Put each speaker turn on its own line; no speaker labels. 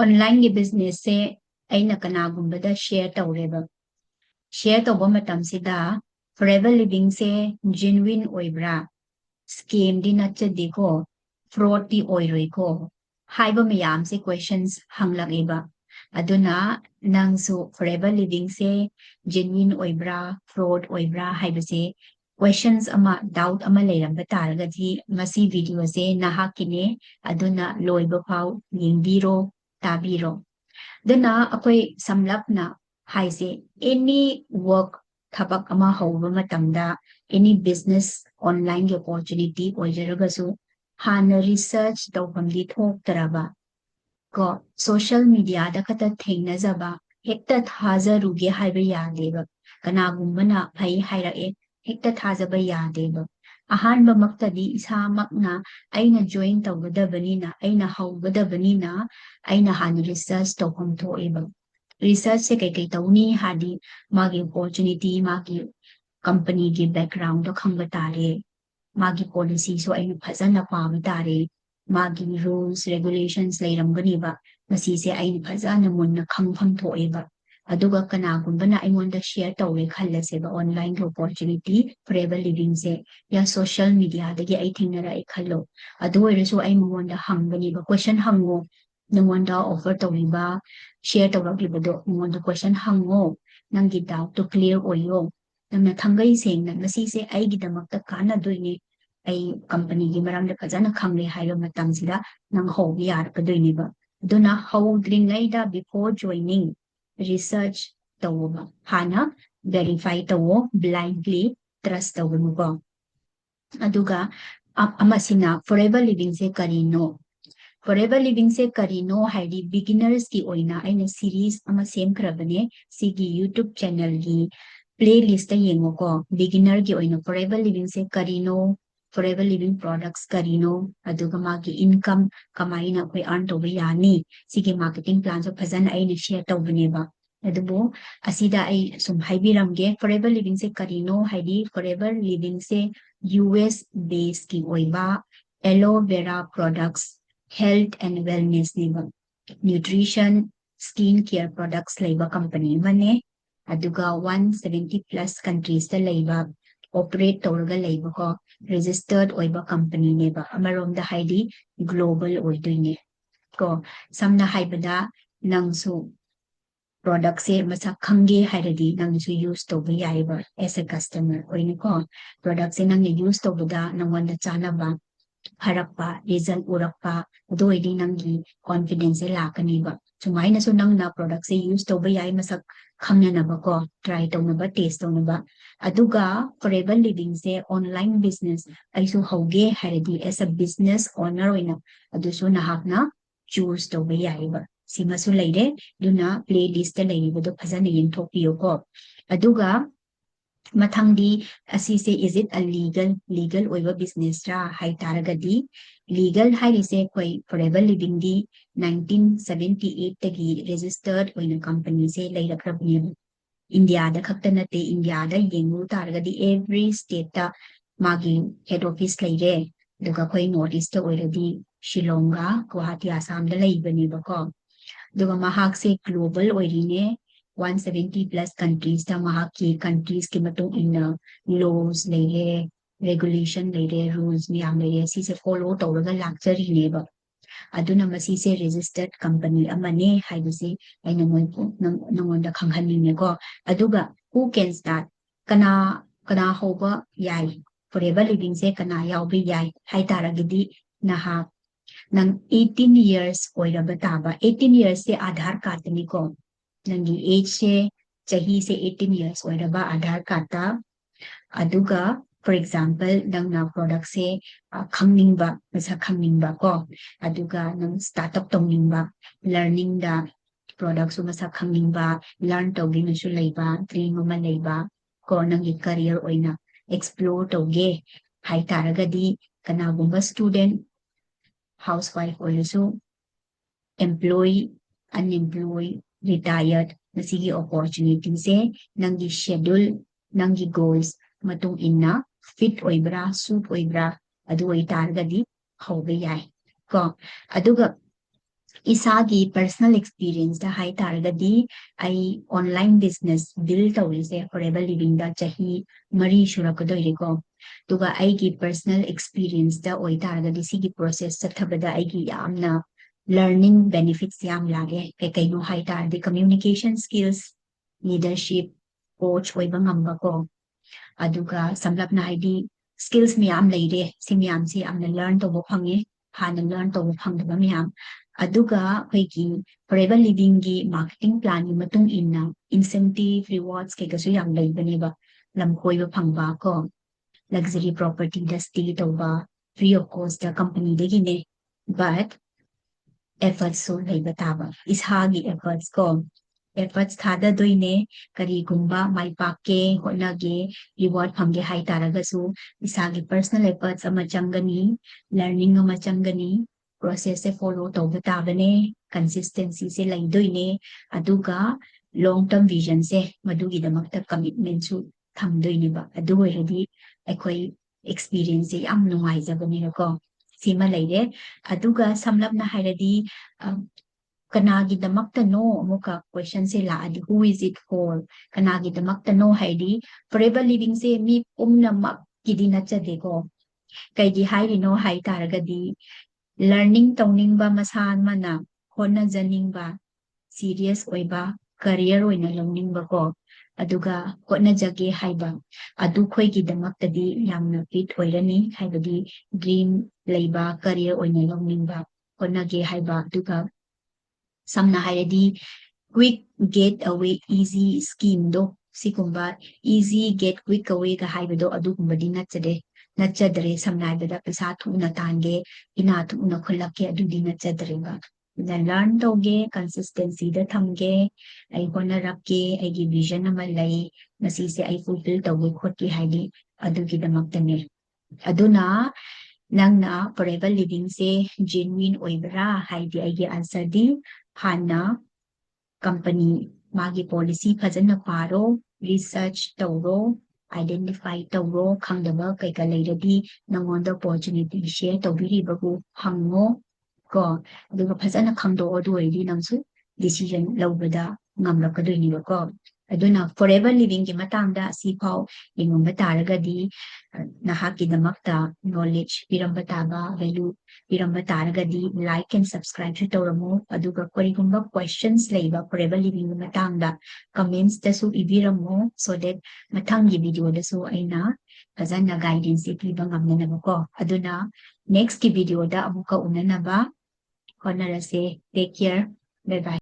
online gi business se aina kanagumba share tawreba share tawba matamsida forever living se genuine oibra scam di nachadi ko fraud di oiroi ko haiba mayam se questions hanglageba aduna nangsu forever living se genuine oibra fraud oibra haibase questions ama doubt ama leiramba taragadi masi video se nahakine aduna loiba pau yingbiro tabiro dana akoi samlapna haise any work thabak ama hauba matamda any business online opportunity oijaragasu hana research tawpamdi thok taraba ko social media da kata thengnajaba hekta thajaruge haiba yadeba kanagumbana phai hairae hekta thajaba yadeba ahanba maktadi isamakna aina join tawgadabanina aina haugadabanina aina hana research tawpam thoeba research se kai tawni hadi magi opportunity magi company gi background do khangba tare magi policy so aina phajana paam tare magi rules regulations leiramgani ba masi se aina phajana munna khangpham thoeba aduga kanagumba na aingonda share tawre khallase ba online opportunity forever living se ya social media dagi ai thingnara ai khallo adu oiresu ai monda hangbani ba question hango nangonda offer tawriba share tawraglibado nangonda question hango nangi doubt to clear oyo namna thangai sengna masi se ai gidamakta kana doine ai company gi maramda phajana khangre hairo matamsida nang hobi yar kadoine ba duna howdringaida before joining research tawoba hana verify tawo blindly trust tawoba aduga amasina forever living se karino forever living se karino haidi beginners ki oina aina series ama same krabane sigi youtube channel gi playlist ta yengo ko beginner gi oina forever living se karino forever living products karino aduga magi income kamaina koi earn to yani sigi marketing plans of phazan aina share tawbane ba adubo asida ai sum haibiramge forever living se karino haidi forever living se US based ki oiba aloe vera products health and wellness neba nutrition skin care products labor company mane aduga 170 plus countries ta labor operate tawraga labor ko registered oiba company neba amarom da haidi global oidoine ko samna haibada nangsu product se masak khange hairadi nangsu use to ba yaiba as a customer oine ko product se nang use to bada nangwanda chanaba harakpa result urakpa doidi nangi confidence lakani ba sumaina so nang na product se use to ba yai masak khangna na ba ko try to na ba taste to na ba aduga forever living se online business aisu hoge hairadi as a business owner oina adusu nahakna choose to ba yai ba simasu leire duna playlist ta leire do phajana yinthokpiyo ko aduga mathangdi asise is it a legal oiba business ra hai taragadi legal haise koi forever living di 1978 tagi registered oina company se leirakrabni india da khaktanate india da yengu taragadi every state ta magi head office leire duga koi northeast ta oiradi shillonga guwahati assam da leibani ba ko duga mahak se global oirine 170 plus countries ta mahaki countries ki matong ina laws leire regulation leire rules miyam leire si se follow tawraga luxury neba aduna masi se registered company amane haibase aina moi nangonda khanghaninge ko aduga who can start kana hoba yai forever living se kana yaubi yai hai taragidi naha nang 18 years oiraba taba 18 years se aadhar card ni ko nangi age se chahi se 18 years oiraba aadhar card ta aduga for example nang na product se khangningba masa khangningba ko aduga nang startup tongingba learning da product su masa khangningba learn togin su leiba dream ma leiba ko nangi career oina explore toge hai taragadi kanagumba student housewife also employee unemployed retired nasigi opportunity se nangi schedule nangi goals matung inna fit oibra suit oibra adu ai targadi hawbe yai ko aduga isagi personal experience da hai targadi ai online business build tawise forever living da chahi mari shurakadoi ko tuga ai gi personal experience da oi targadi sigi process sathabada ai gi yamna learning benefits yam lage kai no hai tardi communication skills leadership coach oi bangamba ko aduga samlapna haidi skills miyam leire si miyam si amna learn to bo phangi hana learn to bo phangba miyam aduga khoigi forever living gi marketing plan ni matung inna incentive rewards ke kasu yam leibani ba lamkhoi ba phangba ko luxury property da stay to ba free of cost da company de gi ne but efforts so leiba taba is hagi efforts ko efforts thada doine kari gumba mai pakke honage reward phamge hai taragasu isagi personal efforts ama changani learning ama changani process se follow tawba tabane consistency se laidoine aduga long term vision se madugi damakta commitment su thamdoine ba adu hoiradi akhoi experience se am nungai jabani ko sima leire aduga samlapna hairadi kanagi damakta no amuka question se la adi who is it for kanagi damakta no haidi forever living se mi umna mak kidina chade ko kai gi hairi no hai taragadi learning tawning ba masan mana hona janing ba serious oiba career oina learning ba ko aduga hona jage haiba adu khoi gi damakta di yamna fit hoirani haibadi dream leiba career oina learning ba hona ge haiba aduga samna hairadi quick get away easy scheme do sikumba easy get quick away ka haibado adugumbadi nachadre samna haibada pesa thuna tange ina thuna khulakke adudi nachadre ba na learn toge consistency da thamge ai hona rakke ai gi vision ama lai masi se ai fulfill toge khotki haidi adugi damaktane aduna nangna forever living se genuine oibra haidi ai gi answer di hana company magi policy phajana paro research tawro identify tawro khangdaba kai ka leiradi nangonda opportunity share tawbiri bagu hango ko aduga phajana khangdo odu edi nangsu decision lawbada ngamlakadoini ba ko aduna forever living gi matangda sipau ingomba taragadi nahaki damakta knowledge piramba taba value piramba taragadi like and subscribe to tawramo aduga korigumba questions leiba forever living gi matangda comments dasu ibiramo so that mathangi video dasu aina phajana guidance piba ngamna ba ko aduna next ki video da amuka unana ba honarase take care bye bye